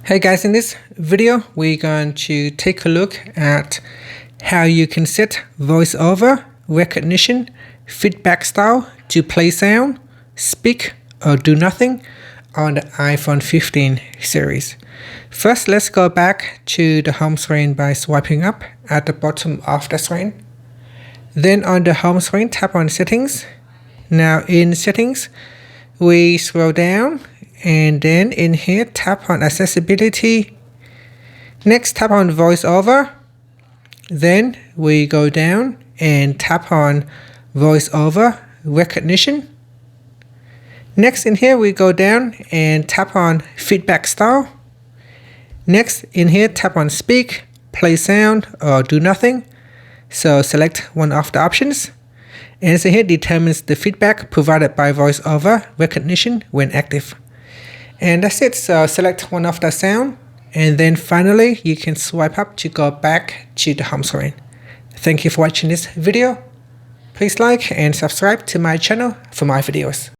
Hey guys, in this video we're going to take a look at how you can set VoiceOver Recognition Feedback Style to play sound, speak or do nothing on the iPhone 15 series. First, let's go back to the home screen by swiping up at the bottom of the screen. Then on the home screen, tap on Settings. Now in Settings, we scroll down and then in here tap on Accessibility. Next tap on VoiceOver. Then we go down and tap on VoiceOver Recognition. Next in here we go down and tap on Feedback Style. Next in here tap on Speak, Play Sound or Do Nothing. So select one of the options. And so here determines the feedback provided by VoiceOver Recognition when active. And that's it. So select one of the sound, and then finally you can swipe up to go back to the home screen. Thank you for watching this video. Please like and subscribe to my channel for more videos.